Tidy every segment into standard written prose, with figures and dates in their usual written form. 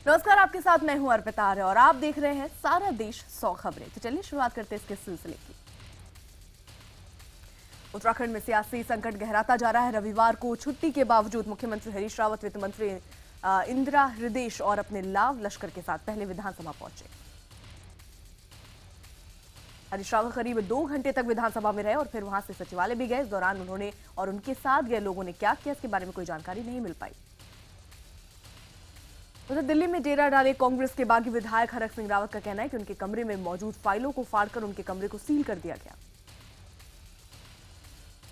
नमस्कार, आपके साथ मैं हूं अर्पिता आर्य और आप देख रहे हैं सारा देश 100 खबरें। तो चलिए शुरुआत करते हैं इसके सिलसिले की। उत्तराखंड में सियासी संकट गहराता जा रहा है। रविवार को छुट्टी के बावजूद मुख्यमंत्री हरीश रावत, वित्त मंत्री इंदिरा हृदयेश और अपने लाव लश्कर के साथ पहले विधानसभा पहुंचे। हरीश रावत करीब 2 घंटे तक विधानसभा में रहे और फिर वहां से सचिवालय भी गए। इस दौरान उन्होंने और उनके साथ गए लोगों ने क्या किया, इसके बारे में कोई जानकारी नहीं मिल पाई। उधर दिल्ली में डेरा डाले कांग्रेस के बागी विधायक हरक सिंह रावत का कहना है कि उनके कमरे में मौजूद फाइलों को फाड़कर उनके कमरे को सील कर दिया गया।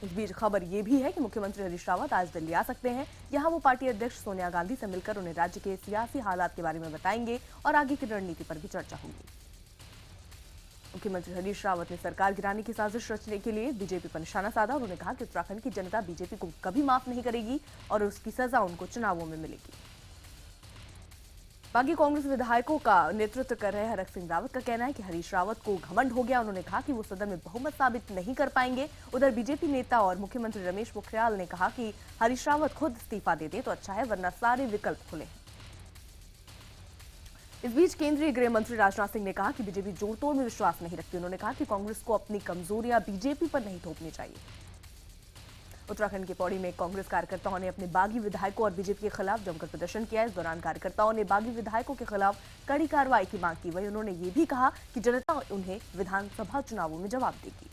इस बीच खबर यह भी है कि मुख्यमंत्री हरीश रावत आज दिल्ली आ सकते हैं। यहां वो पार्टी अध्यक्ष सोनिया गांधी से मिलकर उन्हें राज्य के सियासी हालात के बारे में बताएंगे और आगे की रणनीति पर भी चर्चा होगी। मुख्यमंत्री हरीश रावत ने सरकार गिराने की साजिश रचने के लिए बीजेपी पर निशाना साधा और उन्होंने कहा कि उत्तराखंड की जनता बीजेपी को कभी माफ नहीं करेगी और उसकी सजा उनको चुनावों में मिलेगी। बागी कांग्रेस विधायकों का नेतृत्व कर रहे हरक सिंह रावत का कहना है कि हरीश रावत को घमंड हो गया। उन्होंने कहा कि वो सदन में बहुमत साबित नहीं कर पाएंगे। उधर बीजेपी नेता और मुख्यमंत्री रमेश पोखरियाल ने कहा कि हरीश रावत खुद इस्तीफा दे दे तो अच्छा है, वरना सारे विकल्प खुले हैं। इस बीच केंद्रीय गृह मंत्री राजनाथ सिंह ने कहा कि बीजेपी जोड़तोड़ में विश्वास नहीं रखती। उन्होंने कहा कि कांग्रेस को अपनी कमजोरियां बीजेपी पर नहीं थोपनी चाहिए। उत्तराखंड के पौड़ी में कांग्रेस कार्यकर्ताओं ने अपने बागी विधायकों और बीजेपी के खिलाफ जमकर प्रदर्शन किया। इस दौरान कार्यकर्ताओं ने बागी विधायकों के खिलाफ कड़ी कार्रवाई की मांग की। वहीं उन्होंने ये भी कहा कि जनता उन्हें विधानसभा चुनावों में जवाब देगी।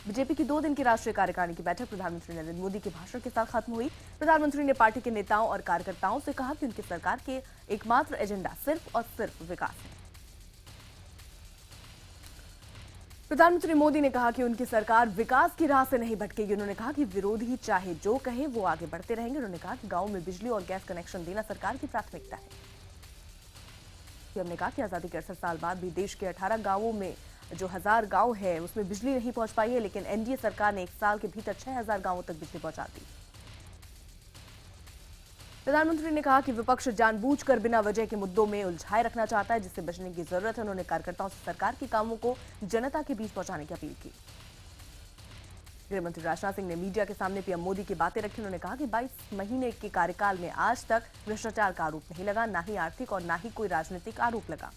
बीजेपी की 2 दिन की राष्ट्रीय कार्यकारिणी की बैठक प्रधानमंत्री नरेंद्र मोदी के भाषण के साथ खत्म हुई। प्रधानमंत्री ने पार्टी के नेताओं और कार्यकर्ताओं से कहा कि उनकी सरकार के एकमात्र एजेंडा सिर्फ और सिर्फ विकास है। प्रधानमंत्री मोदी ने कहा कि उनकी सरकार विकास की राह से नहीं भटकेगी। उन्होंने कहा कि विरोधी चाहे जो कहे वो आगे बढ़ते रहेंगे। उन्होंने कहा कि गांव में बिजली और गैस कनेक्शन देना सरकार की प्राथमिकता है। हमने कहा कि आजादी के 68 साल बाद भी देश के 18 गांवों में जो 1000 गांव है उसमें बिजली नहीं पहुंच पाई है, लेकिन एनडीए सरकार ने 1 साल के भीतर 6000 गांवों तक बिजली पहुंचा दी। प्रधानमंत्री ने कहा कि विपक्ष जानबूझकर बिना वजह के मुद्दों में उलझाए रखना चाहता है, जिससे बचने की जरूरत है। उन्होंने कार्यकर्ताओं से सरकार के कामों को जनता के बीच पहुंचाने की अपील की। गृहमंत्री राजनाथ सिंह ने मीडिया के सामने पीएम मोदी की बातें रखी। उन्होंने कहा कि 22 महीने के कार्यकाल में आज तक भ्रष्टाचार का आरोप नहीं लगा, न ही आर्थिक और न ही कोई राजनीतिक आरोप लगा।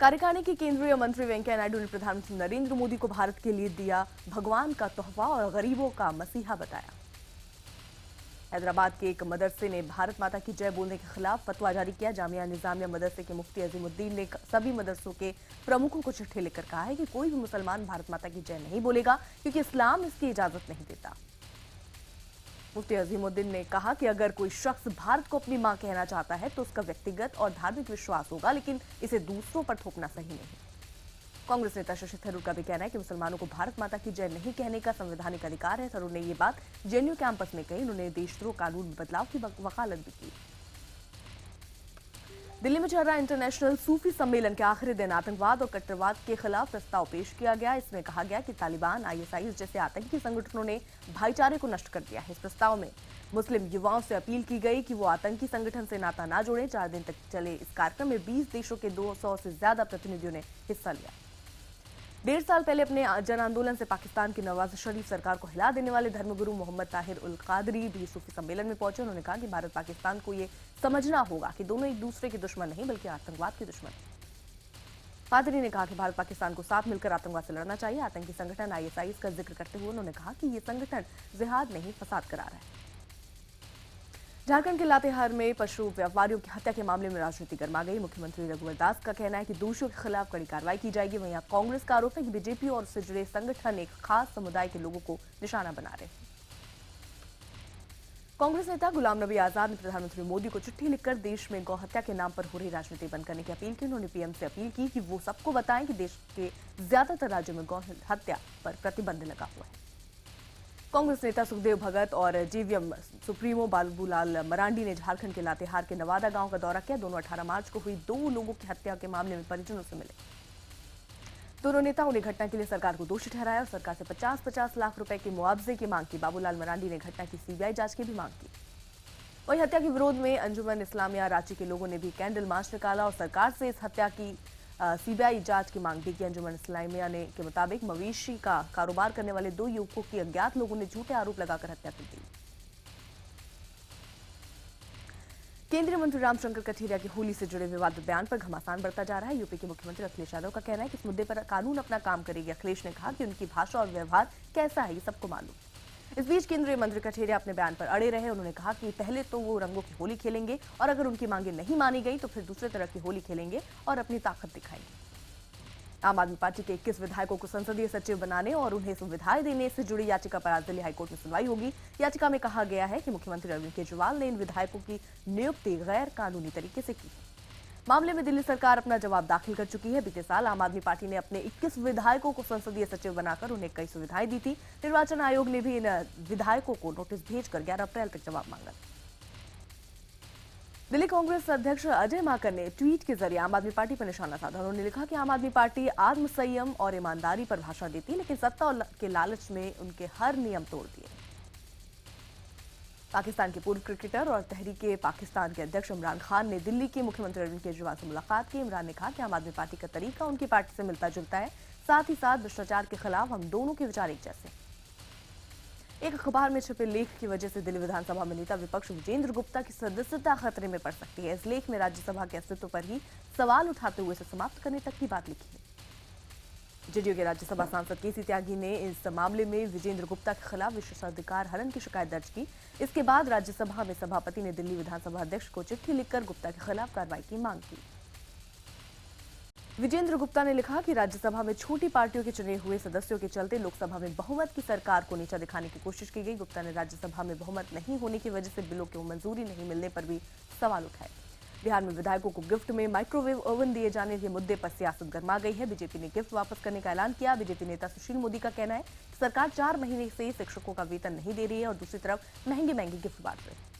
कार्यकारिणी के केंद्रीय मंत्री वेंकैया नायडू ने प्रधानमंत्री नरेंद्र मोदी को भारत के लिए दिया भगवान का तोहफा और गरीबों का मसीहा बताया। हैदराबाद के एक मदरसे ने भारत माता की जय बोलने के खिलाफ फतवा जारी किया। जामिया निजामिया मदरसे के मुफ्ती अजीमुद्दीन ने सभी मदरसों के प्रमुखों को चिट्ठी लिखकर कहा है कि कोई भी मुसलमान भारत माता की जय नहीं बोलेगा, क्योंकि इस्लाम इसकी इजाजत नहीं देता। मुफ्ती अजीमुद्दीन ने कहा कि अगर कोई शख्स भारत को अपनी मां कहना चाहता है तो उसका व्यक्तिगत और धार्मिक विश्वास होगा, लेकिन इसे दूसरों पर थोपना सही नहीं। कांग्रेस नेता शशि थरूर का भी कहना है कि मुसलमानों को भारत माता की जय नहीं कहने का संवैधानिक अधिकार है। थरूर ने ये बात जेएनयू कैंपस में कही। उन्होंने देशद्रोह कानून में बदलाव की वकालत भी की। दिल्ली में चल रहा इंटरनेशनल सूफी सम्मेलन के आखिरी दिन आतंकवाद और कट्टरवाद के खिलाफ प्रस्ताव पेश किया गया। इसमें कहा गया कि तालिबान, आईएसआईएस जैसे आतंकी संगठनों ने भाईचारे को नष्ट कर दिया है। इस प्रस्ताव में मुस्लिम युवाओं से अपील की गई कि वो आतंकी संगठन से नाता ना जोड़ें। 4 दिन तक चले इस कार्यक्रम में 20 देशों के 200 से ज्यादा प्रतिनिधियों ने हिस्सा लिया। 1.5 साल पहले अपने जन आंदोलन से पाकिस्तान की नवाज शरीफ सरकार को हिला देने वाले धर्मगुरु मोहम्मद ताहिर उल कादरी भी सूफी सम्मेलन में पहुंचे। उन्होंने कहा कि भारत पाकिस्तान को ये समझना होगा कि दोनों एक दूसरे के दुश्मन नहीं बल्कि आतंकवाद के दुश्मन। कादरी ने कहा कि भारत पाकिस्तान को साथ मिलकर आतंकवाद से लड़ना चाहिए। आतंकी संगठन आईएसआईएस का जिक्र करते हुए उन्होंने कहा कि ये संगठन जिहाद नहीं फसाद करा रहा है। झारखंड के लातेहार में पशु व्यापारियों की हत्या के मामले में राजनीति गर्मा गई। मुख्यमंत्री रघुवर दास का कहना है कि दोषियों के खिलाफ कड़ी कार्रवाई की जाएगी। वहीं कांग्रेस का आरोप है कि बीजेपी और उससे जुड़े संगठन एक खास समुदाय के लोगों को निशाना बना रहे हैं। कांग्रेस नेता गुलाम नबी आजाद ने प्रधानमंत्री मोदी को चिट्ठी लिखकर देश में गौ हत्या के नाम पर हो रही राजनीति बंद करने की अपील की। उन्होंने पीएम से अपील की कि वो सबको बताएं कि देश के ज्यादातर राज्यों में गौ हत्या पर प्रतिबंध लगा हुआ है। कांग्रेस नेता सुखदेव भगत और जेवीएम सुप्रीमो बाबूलाल मरांडी ने झारखंड के लातेहार के नवादा गांव का दौरा किया। दोनों 18 मार्च को हुई 2 लोगों की हत्या के मामले में परिजनों से मिले। दोनों नेताओं ने घटना के लिए सरकार को दोषी ठहराया और सरकार से 50-50 लाख रुपए के मुआवजे की मांग की। बाबूलाल मरांडी ने घटना की सीबीआई जांच की भी मांग की। वहीं हत्या के विरोध में अंजुमन इस्लामिया रांची के लोगों ने भी कैंडल मार्च निकाला और सरकार से इस हत्या की सीबीआई जांच की मांग भी की। अंजुमन इस्लामिया ने के मुताबिक मवेशी का कारोबार करने वाले 2 युवकों की अज्ञात लोगों ने झूठे आरोप लगाकर हत्या कर दी। केंद्रीय मंत्री रामशंकर कठेरिया की होली से जुड़े विवादित बयान पर घमासान बढ़ता जा रहा है। यूपी के मुख्यमंत्री अखिलेश यादव का कहना है कि इस मुद्दे पर कानून अपना काम करेगी। अखिलेश ने कहा कि उनकी भाषा और व्यवहार कैसा है ये सबको मालूम। इस बीच केंद्रीय मंत्री कठेरिया अपने बयान पर अड़े रहे। उन्होंने कहा कि पहले तो वो रंगों की होली खेलेंगे और अगर उनकी मांगे नहीं मानी गई तो फिर दूसरे तरह की होली खेलेंगे और अपनी ताकत दिखाएंगे। आम आदमी पार्टी के 21 विधायकों को संसदीय सचिव बनाने और उन्हें सुविधाएं देने से जुड़ी याचिका पर आज दिल्ली हाईकोर्ट में सुनवाई होगी। याचिका में कहा गया है कि मुख्यमंत्री अरविंद केजरीवाल ने इन विधायकों की नियुक्ति गैर कानूनी तरीके से की। मामले में दिल्ली सरकार अपना जवाब दाखिल कर चुकी है। बीते साल आम आदमी पार्टी ने अपने 21 विधायकों को संसदीय सचिव बनाकर उन्हें कई सुविधाएं दी थी। निर्वाचन आयोग ने भी इन विधायकों को नोटिस भेजकर 11 अप्रैल तक जवाब मांगा। दिल्ली कांग्रेस अध्यक्ष अजय माकन ने ट्वीट के जरिए आम आदमी पार्टी पर निशाना साधा। उन्होंने लिखा कि आम आदमी पार्टी आत्मसंयम और ईमानदारी पर भाषण देती है, लेकिन सत्ता के लालच में उनके हर नियम तोड़ दिए। पाकिस्तान के पूर्व क्रिकेटर और तहरीके पाकिस्तान के अध्यक्ष इमरान खान ने दिल्ली के मुख्यमंत्री अरविंद केजरीवाल से मुलाकात की। इमरान ने कहा कि आम आदमी पार्टी का तरीका उनकी पार्टी से मिलता जुलता है, साथ ही साथ भ्रष्टाचार के खिलाफ हम दोनों के विचार एक जैसे। एक अखबार में छपे लेख की वजह से दिल्ली विधानसभा में नेता विपक्ष विजेंद्र गुप्ता की सदस्यता खतरे में पड़ सकती है। इस लेख में राज्यसभा के अस्तित्व पर ही सवाल उठाते हुए इसे समाप्त करने तक की बात लिखी है। जेडीयू के राज्यसभा सांसद केसी त्यागी ने इस मामले में विजेंद्र गुप्ता के खिलाफ विशेषाधिकार हनन की शिकायत दर्ज की। इसके बाद राज्यसभा में सभापति ने दिल्ली विधानसभा अध्यक्ष को चिट्ठी लिखकर गुप्ता के खिलाफ कार्रवाई की मांग की। विजेंद्र गुप्ता ने लिखा कि राज्यसभा में छोटी पार्टियों के चुने हुए सदस्यों के चलते लोकसभा में बहुमत की सरकार को नीचा दिखाने की कोशिश की गई। गुप्ता ने राज्यसभा में बहुमत नहीं होने की वजह से बिलों को मंजूरी नहीं मिलने पर भी सवाल उठाए। बिहार में विधायकों को गिफ्ट में माइक्रोवेव ओवन दिए जाने के मुद्दे पर सियासत गर्मा गई है। बीजेपी ने गिफ्ट वापस करने का ऐलान किया। बीजेपी नेता सुशील मोदी का कहना है कि सरकार 4 महीने से शिक्षकों का वेतन नहीं दे रही है और दूसरी तरफ महंगे महंगे गिफ्ट बांट रही है।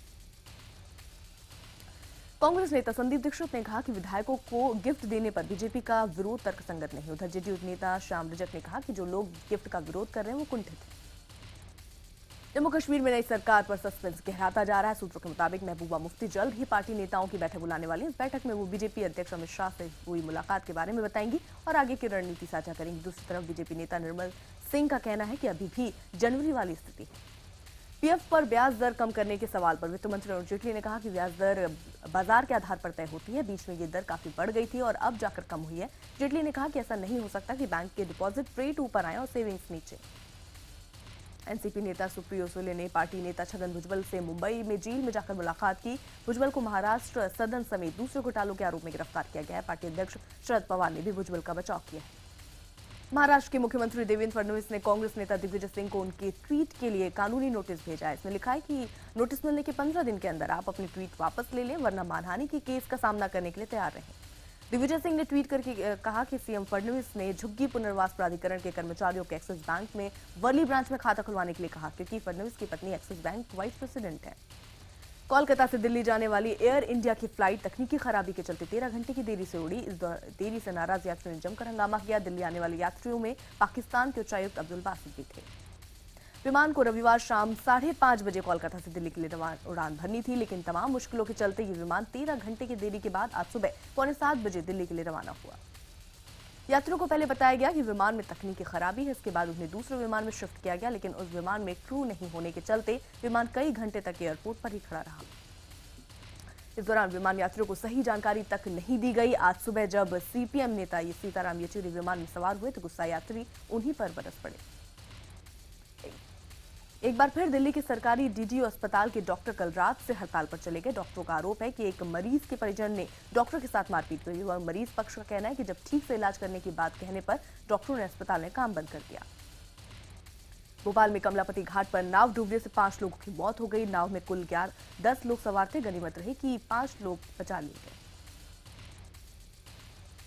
कांग्रेस नेता संदीप दीक्षित ने कहा कि विधायकों को गिफ्ट देने पर बीजेपी का विरोध तर्कसंगत नहीं। उधर जेडीयू नेता श्याम रजक ने कहा कि जो लोग गिफ्ट का विरोध कर रहे हैं वो कुंठित हैं। जम्मू कश्मीर में नई सरकार पर सस्पेंस गहराता जा रहा है। सूत्रों के मुताबिक महबूबा मुफ्ती जल्द ही पार्टी नेताओं की बैठक बुलाने वाली है। इस बैठक में वो बीजेपी अध्यक्ष अमित शाह से हुई मुलाकात के बारे में बताएंगी और आगे की रणनीति साझा करेंगी। दूसरी तरफ बीजेपी नेता निर्मल सिंह का कहना है कि अभी भी जनवरी वाली स्थिति है। पीएफ पर ब्याज दर कम करने के सवाल पर वित्त मंत्री अरुण जेटली ने कहा कि ब्याज दर बाजार के आधार पर तय होती है। बीच में ये दर काफी बढ़ गई थी और अब जाकर कम हुई है। जेटली ने कहा कि ऐसा नहीं हो सकता कि बैंक के डिपॉजिट रेट ऊपर आए और सेविंग्स नीचे। एनसीपी नेता सुप्रियो सुले ने पार्टी नेता छगन भुजबल से मुंबई में जेल में जाकर मुलाकात की। भुजबल को महाराष्ट्र सदन समेत दूसरे घोटालों के आरोप में गिरफ्तार किया गया है। पार्टी अध्यक्ष शरद पवार ने भी भुजबल का बचाव किया है। महाराष्ट्र के मुख्यमंत्री देवेंद्र फडणवीस ने कांग्रेस नेता दिग्विजय सिंह को उनके ट्वीट के लिए कानूनी नोटिस भेजा है। इसमें लिखा है कि नोटिस मिलने के 15 दिन के अंदर आप अपनी ट्वीट वापस ले लें, वरना मानहानि की केस का सामना करने के लिए तैयार रहें। दिग्विजय सिंह ने ट्वीट करके कहा कि सीएम फडणवीस ने झुग्गी पुनर्वास प्राधिकरण के कर्मचारियों को एक्सिस बैंक में वर्ली ब्रांच में खाता खुलवाने के लिए कहा, क्योंकि फडणवीस की पत्नी एक्सिस बैंक वाइस प्रेसिडेंट है। कोलकाता से दिल्ली जाने वाली एयर इंडिया की फ्लाइट तकनीकी खराबी के चलते 13 घंटे की देरी से उड़ी। इस देरी से नाराज यात्रियों ने जमकर हंगामा किया। दिल्ली आने वाले यात्रियों में पाकिस्तान के उच्चायुक्त अब्दुल बासित भी थे। विमान को रविवार शाम 5:30 बजे कोलकाता से दिल्ली के लिए उड़ान भरनी थी, लेकिन तमाम मुश्किलों के चलते ये विमान 13 घंटे की देरी के बाद आज सुबह 6:45 बजे दिल्ली के लिए रवाना हुआ। यात्रियों को पहले बताया गया कि विमान में तकनीकी खराबी है। इसके बाद उन्हें दूसरे विमान में शिफ्ट किया गया, लेकिन उस विमान में क्रू नहीं होने के चलते विमान कई घंटे तक एयरपोर्ट पर ही खड़ा रहा। इस दौरान विमान यात्रियों को सही जानकारी तक नहीं दी गई। आज सुबह जब सीपीएम नेता सीताराम येचुरी विमान में सवार हुए तो गुस्सा यात्री उन्हीं पर बरस पड़े। एक बार फिर दिल्ली के सरकारी डीडीयू अस्पताल के डॉक्टर कल रात से हड़ताल पर चले गए। डॉक्टरों का आरोप है कि एक मरीज के परिजन ने डॉक्टर के साथ मारपीट हुई और मरीज पक्ष का कहना है कि जब ठीक से इलाज करने की बात कहने पर डॉक्टरों ने अस्पताल में काम बंद कर दिया। भोपाल में कमलापति घाट पर नाव डूबने से 5 लोगों की मौत हो गई। नाव में कुल 10 लोग सवार थे। गनीमत रही कि 5 लोग बचा लिए गए।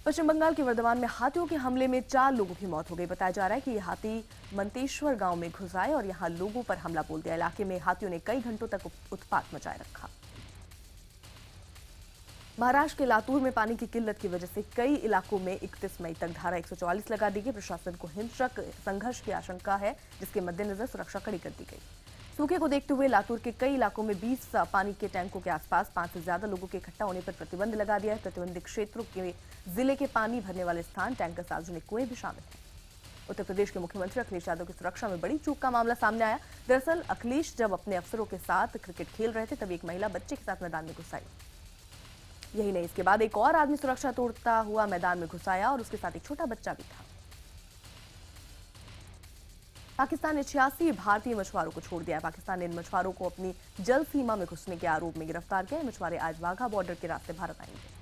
पश्चिम बंगाल के वर्धमान में हाथियों के हमले में 4 लोगों की मौत हो गई। बताया जा रहा है कि ये हाथी मंतेश्वर गांव में घुस आए और यहां लोगों पर हमला बोल दिया। इलाके में हाथियों ने कई घंटों तक उत्पात मचाए रखा। महाराष्ट्र के लातूर में पानी की किल्लत की वजह से कई इलाकों में 31 मई तक धारा 144 लगा दी गई। प्रशासन को हिंसक संघर्ष की आशंका है, जिसके मद्देनजर सुरक्षा कड़ी कर दी गई। सूखे को देखते हुए लातूर के कई इलाकों में 20 पानी के टैंकों के आसपास 5 से ज्यादा लोगों के इकट्ठा होने पर प्रतिबंध लगा दिया है। प्रतिबंधित क्षेत्रों के जिले के पानी भरने वाले स्थान, टैंकर, सार्वजनिक कुएं भी शामिल हैं। उत्तर प्रदेश के मुख्यमंत्री अखिलेश यादव की सुरक्षा में बड़ी चूक का मामला सामने आया। दरअसल अखिलेश जब अपने अफसरों के साथ क्रिकेट खेल रहे थे तभी एक महिला बच्चे के साथ मैदान में घुस आई। यही नहीं, इसके बाद एक और आदमी सुरक्षा तोड़ता हुआ मैदान में घुस आया और उसके साथ एक छोटा बच्चा भी था। पाकिस्तान ने 86 भारतीय मछुआरों को छोड़ दिया है। पाकिस्तान ने इन मछुआरों को अपनी जल सीमा में घुसने के आरोप में गिरफ्तार किया है। मछुआरे आज वाघा बॉर्डर के रास्ते भारत आएंगे।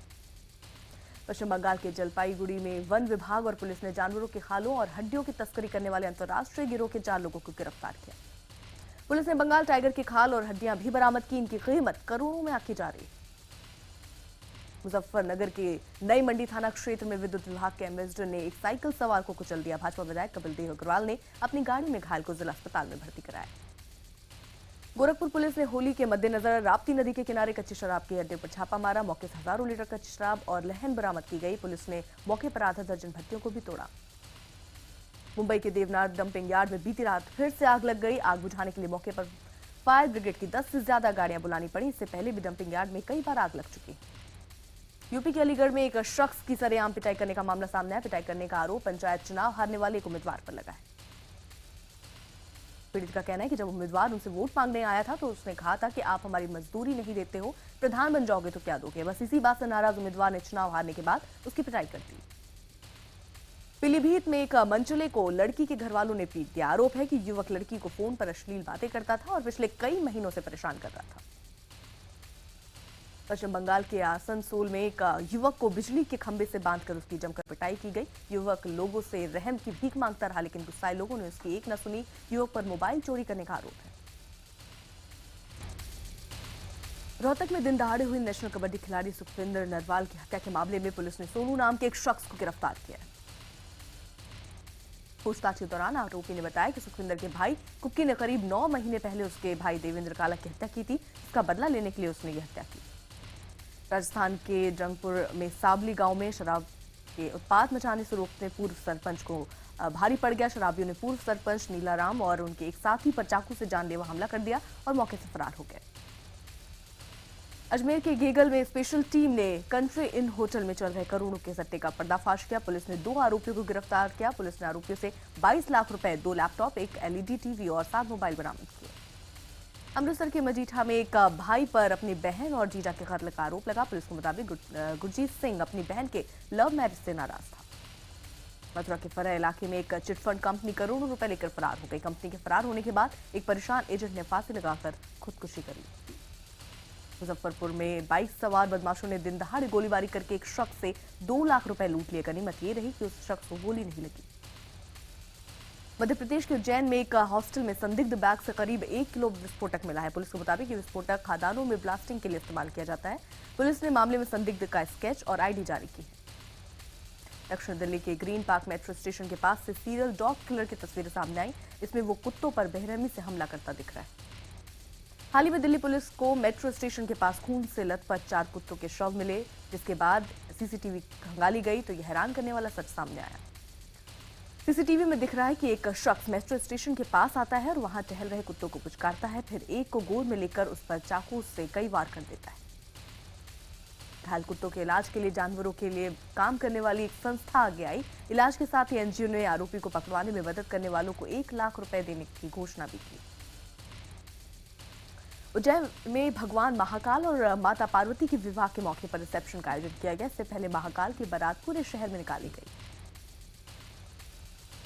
पश्चिम बंगाल के जलपाईगुड़ी में वन विभाग और पुलिस ने जानवरों के खालों और हड्डियों की तस्करी करने वाले अंतर्राष्ट्रीय गिरोह के 4 लोगों को गिरफ्तार किया। पुलिस ने बंगाल टाइगर के खाल और हड्डियां भी बरामद की। इनकी कीमत करोड़ों में आंकी जा रही है। मुजफ्फरनगर के नई मंडी थाना क्षेत्र में विद्युत विभाग के एम्बेसडर ने एक साइकिल सवार को कुचल दिया। भाजपा विधायक कपिल देव अग्रवाल ने अपनी गाड़ी में घायल को जिला अस्पताल में भर्ती कराया। गोरखपुर पुलिस ने होली के मद्देनजर राप्ती नदी के किनारे कच्ची शराब के अड्डे पर छापा मारा। मौके से हजारों लीटर कच्ची शराब और लहन बरामद की गई। पुलिस ने मौके पर आधा दर्जन भट्टियों को भी तोड़ा। मुंबई के देवनाथ डंपिंग यार्ड में बीती रात फिर से आग लग गई। आग बुझाने के लिए मौके पर फायर ब्रिगेड की 10 से ज्यादा गाड़ियां बुलानी पड़ी। इससे पहले भी डंपिंग यार्ड में कई बार आग लग चुकी है। यूपी के अलीगढ़ में एक शख्स की सरेआम पिटाई करने का मामला सामने आया। पिटाई करने का आरोप पंचायत चुनाव हारने वाले एक उम्मीदवार पर लगा है। पीड़ित का कहना है कि जब उम्मीदवार उनसे वोट मांगने आया था तो उसने कहा था कि आप हमारी मजदूरी नहीं देते हो, प्रधान बन जाओगे तो क्या दोगे। बस इसी बात से नाराज उम्मीदवार ने चुनाव हारने के बाद उसकी पिटाई कर दी। पीलीभीत में एक मंचले को लड़की के घर वालों ने पीट दिया। आरोप है कि युवक लड़की को फोन पर अश्लील बातें करता था और पिछले कई महीनों से परेशान कर रहा था। पश्चिम बंगाल के आसनसोल में एक युवक को बिजली के खंभे से बांधकर उसकी जमकर पिटाई की गई। युवक लोगों से रहम की भीख मांगता रहा, लेकिन गुस्साए लोगों ने उसकी एक न सुनी। युवक पर मोबाइल चोरी करने का आरोप है। रोहतक में दिन दहाड़े हुई नेशनल कबड्डी खिलाड़ी सुखविंदर नरवाल की हत्या के मामले में पुलिस ने सोनू नाम के एक शख्स को गिरफ्तार किया है। पूछताछ के दौरान आरोपी ने बताया कि सुखविंदर के भाई कुक्की ने करीब 9 महीने पहले उसके भाई देवेंद्र काला की हत्या की थी। इसका बदला लेने के लिए उसने यह हत्या की। राजस्थान के जंगपुर में साबली गांव में शराब के उत्पाद मचाने से रोकने पूर्व सरपंच को भारी पड़ गया। शराबियों ने पूर्व सरपंच नीलाराम और उनके एक साथी पर चाकू से जानलेवा हमला कर दिया और मौके से फरार हो गए। अजमेर के गेगल में स्पेशल टीम ने कंट्री इन होटल में चल रहे करोड़ों के सट्टे का पर्दाफाश किया। पुलिस ने 2 आरोपियों को गिरफ्तार किया। पुलिस ने आरोपियों से 22 लाख रुपए, 2 लैपटॉप, एक एलईडी टीवी और 7 मोबाइल बरामद किए। अमृतसर के मजीठा में एक भाई पर अपनी बहन और जीजा के कत्ल का आरोप लगा। पुलिस के मुताबिक गुरजीत सिंह अपनी बहन के लव मैरिज से नाराज था। मथुरा के फरह इलाके में एक चिटफंड कंपनी करोड़ों रुपए लेकर फरार हो गई। कंपनी के फरार होने के बाद एक परेशान एजेंट ने फांसी लगाकर खुदकुशी कर ली। मुजफ्फरपुर में बाइक सवार बदमाशों ने दिन दहाड़े गोलीबारी करके एक शख्स से 2 लाख रुपए लूट लिए। गनीमत ये रही कि उस शख्स को गोली नहीं लगी। मध्य प्रदेश के उज्जैन में एक हॉस्टल में संदिग्ध बैग से करीब 1 किलो विस्फोटक मिला है। पुलिस के मुताबिक ये विस्फोटक खदानों में ब्लास्टिंग के लिए इस्तेमाल किया जाता है। पुलिस ने मामले में संदिग्ध का स्केच और आईडी जारी की है। दक्षिण दिल्ली के ग्रीन पार्क मेट्रो स्टेशन के पास से सीरियल डॉग किलर की तस्वीरें सामने आई। इसमें वो कुत्तों पर बेरहमी से हमला करता दिख रहा है। हाल ही में दिल्ली पुलिस को मेट्रो स्टेशन के पास खून से लथपथ 4 कुत्तों के शव मिले, जिसके बाद सीसीटीवी खंगाली गई तो यह हैरान करने वाला सच सामने आया। सीसीटीवी में दिख रहा है कि एक शख्स मेट्रो स्टेशन के पास आता है और वहां टहल रहे कुत्तों को पुचकारता है, फिर एक को गोद में लेकर उस पर चाकू से कई वार कर देता है। घायल कुत्तों के इलाज के लिए जानवरों के लिए काम करने वाली एक संस्था आगे आई। इलाज के साथ ही एनजीओ ने आरोपी को पकड़वाने में मदद करने वालों को 1 लाख रुपए देने की घोषणा भी की। उज्जैन में भगवान महाकाल और माता पार्वती के विवाह के मौके पर रिसेप्शन का आयोजन किया गया। इससे पहले महाकाल की बारात पूरे शहर में निकाली गई।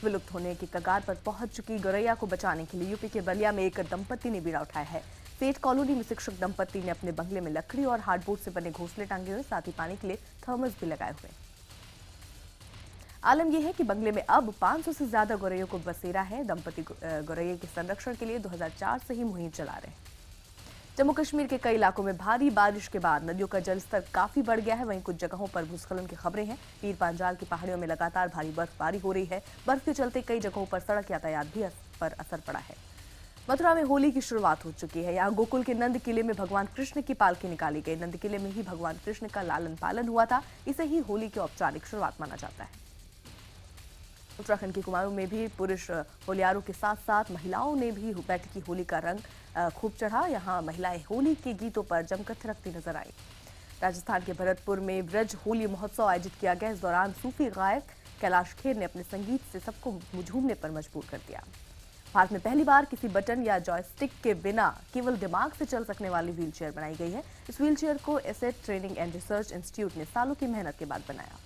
विलुप्त होने की कगार पर पहुंच चुकी गौरैया को बचाने के लिए यूपी के बलिया में एक दंपत्ति ने बीड़ा उठाया है। सेठ कॉलोनी में शिक्षक दंपत्ति ने अपने बंगले में लकड़ी और हार्डबोर्ड से बने घोंसले टांगे हुए, साथ ही पानी के लिए थर्मस भी लगाए हुए। आलम यह है कि बंगले में अब 500 से ज्यादा गौरैयों को बसेरा है। दंपति गौरैया के संरक्षण के लिए 2004 से ही मुहिम चला रहे हैं। जम्मू कश्मीर के कई इलाकों में भारी बारिश के बाद नदियों का जलस्तर काफी बढ़ गया है। वहीं कुछ जगहों पर भूस्खलन की खबरें हैं। पीर पांजाल की पहाड़ियों में लगातार भारी बर्फबारी हो रही है। बर्फ के चलते कई जगहों पर सड़क यातायात भी पर असर पड़ा है। मथुरा में होली की शुरुआत हो चुकी है। यहाँ गोकुल के नंद किले में भगवान कृष्ण की पालकी निकाली गई। नंद किले में ही भगवान कृष्ण का लालन पालन हुआ था। इसे ही होली की औपचारिक शुरुआत माना जाता है। उत्तराखंड के कुमाऊं में भी पुरुष होलियारों के साथ साथ महिलाओं ने भी बैठकी होली का रंग खूब चढ़ा। यहाँ महिलाएं होली के गीतों पर जमकर थिरकती नजर आई। राजस्थान के भरतपुर में ब्रज होली महोत्सव आयोजित किया गया। इस दौरान सूफी गायक कैलाश खेर ने अपने संगीत से सबको झूमने पर मजबूर कर दिया। भारत में पहली बार किसी बटन या जॉयस्टिक के बिना केवल दिमाग से चल सकने वाली व्हीलचेयर बनाई गई है। इस व्हीलचेयर को asset training and research institute ने सालों की मेहनत के बाद बनाया।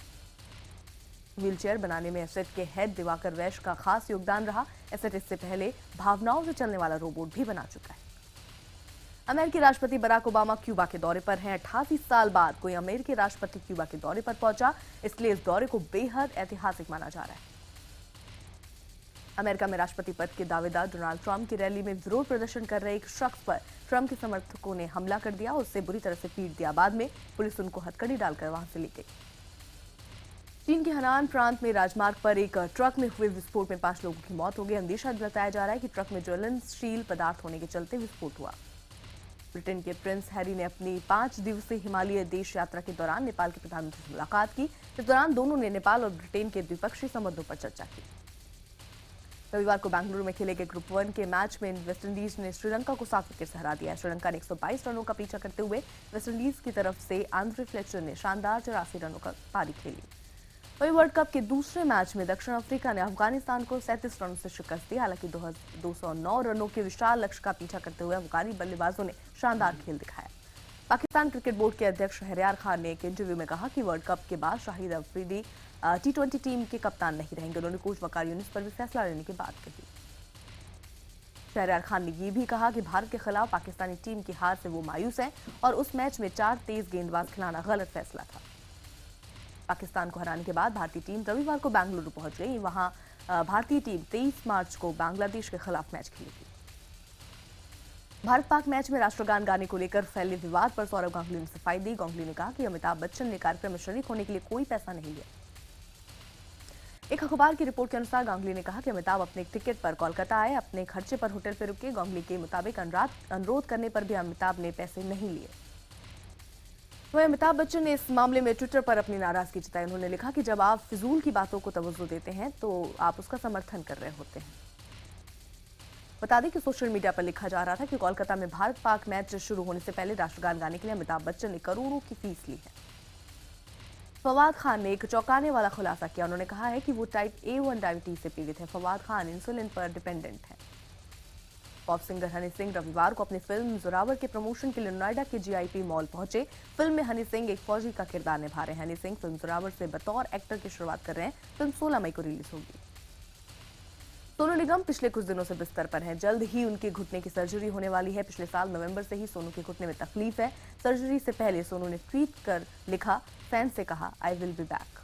व्हीलचेयर बनाने में एसेट के हेड दिवाकर वैश्य का खास योगदान रहा। एसेट इससे पहले भावनाओं से चलने वाला रोबोट भी बना चुका है। अमेरिकी राष्ट्रपति बराक ओबामा क्यूबा के दौरे पर हैं। 88 साल बाद कोई अमेरिकी राष्ट्रपति क्यूबा के दौरे पर पहुंचा, इसलिए इस दौरे को बेहद ऐतिहासिक माना जा रहा है। अमेरिका में राष्ट्रपति पद के दावेदार डोनाल्ड ट्रंप की रैली में विरोध प्रदर्शन कर रहे एक शख्स पर ट्रंप के समर्थकों ने हमला कर दिया, उससे बुरी तरह से पीट दिया। बाद में पुलिस उनको हथकड़ी डालकर वहां से ले गई। चीन के हनान प्रांत में राजमार्ग पर एक ट्रक में हुए विस्फोट में 5 लोगों की मौत हो गई। अंदेशा जताया जा रहा है कि ट्रक में ज्वलनशील पदार्थ होने के चलते विस्फोट हुआ। ब्रिटेन के प्रिंस हैरी ने अपनी 5 दिवसीय हिमालय देश यात्रा के दौरान नेपाल के प्रधानमंत्री से मुलाकात की। इस दौरान दोनों ने नेपाल और ब्रिटेन के द्विपक्षीय संबंधों पर चर्चा की। रविवार को बेंगलुरु में खेले गए ग्रुप 1 के मैच में वेस्टइंडीज ने श्रीलंका को 7 विकेट से हरा दिया। श्रीलंका ने 122 रनों का पीछा करते हुए वेस्टइंडीज की तरफ से आंद्रे फ्लेचर ने शानदार 84 रनों का पारी खेली। वहीं वर्ल्ड कप के दूसरे मैच में दक्षिण अफ्रीका ने अफगानिस्तान को 37 रनों से शिकस्त दी। हालांकि 209 रनों के विशाल लक्ष्य का पीछा करते हुए अफगानी बल्लेबाजों ने शानदार खेल दिखाया। पाकिस्तान क्रिकेट बोर्ड के अध्यक्ष शहरयार खान ने एक इंटरव्यू में कहा कि वर्ल्ड कप के बाद शाहिद अफरीदी T20 टीम के कप्तान नहीं रहेंगे। उन्होंने कोच वकार यूनिस पर भी फैसला लेने की बात कही। शहरयार खान ने यह भी कहा कि भारत के खिलाफ पाकिस्तानी टीम की हार से वो मायूस हैं और उस मैच में 4 तेज गेंदबाज खिलाना गलत फैसला था। पाकिस्तान को हराने के बाद भारतीय टीम रविवार को बेंगलुरु पहुंच गई। वहां भारतीय टीम 23 मार्च को बांग्लादेश के खिलाफ मैच खेलेगी। भारत पाक मैच में राष्ट्रगान गाने को लेकर फैले विवाद पर सौरव गांगुली ने सफाई दी। गांगुली ने कहा कि अमिताभ बच्चन ने कार्यक्रम में शरीक होने के लिए कोई पैसा नहीं लिया। एक अखबार की रिपोर्ट के अनुसार गांगुली ने कहा कि अमिताभ अपने टिकट पर कोलकाता आए, अपने खर्चे पर होटल पर रुके। गांगुली के मुताबिक अनुरोध करने पर भी अमिताभ ने पैसे नहीं लिए। वहीं अमिताभ बच्चन ने इस मामले में ट्विटर पर अपनी नाराजगी जताई। उन्होंने लिखा कि जब आप फिजूल की बातों को तवज्जो देते हैं तो आप उसका समर्थन कर रहे होते हैं। बता दें कि सोशल मीडिया पर लिखा जा रहा था कि कोलकाता में भारत पाक मैच शुरू होने से पहले राष्ट्रगान गाने के लिए अमिताभ बच्चन ने करोड़ों की फीस ली है। फवाद खान ने एक चौंकाने वाला खुलासा किया। उन्होंने कहा है कि वो टाइप A1 डायबिटीज से पीड़ित है। फवाद खान इंसुलिन पर डिपेंडेंट है। पॉप सिंगर हनी सिंह रविवार को अपनी फिल्म जोरावर के प्रमोशन के लिए नोएडा के GIP मॉल पहुंचे। फिल्म में हनी सिंह एक फौजी का किरदार निभा रहे हैं। हनी सिंह फिल्म जोरावर से बतौर एक्टर की शुरुआत कर रहे हैं। फिल्म 16 मई को रिलीज होगी। सोनू निगम पिछले कुछ दिनों से बिस्तर पर हैं। जल्द ही उनके घुटने की सर्जरी होने वाली है। पिछले साल नवंबर से ही सोनू के घुटने में तकलीफ है। सर्जरी से पहले सोनू ने ट्वीट कर लिखा, फैन से कहा, आई विल बी बैक।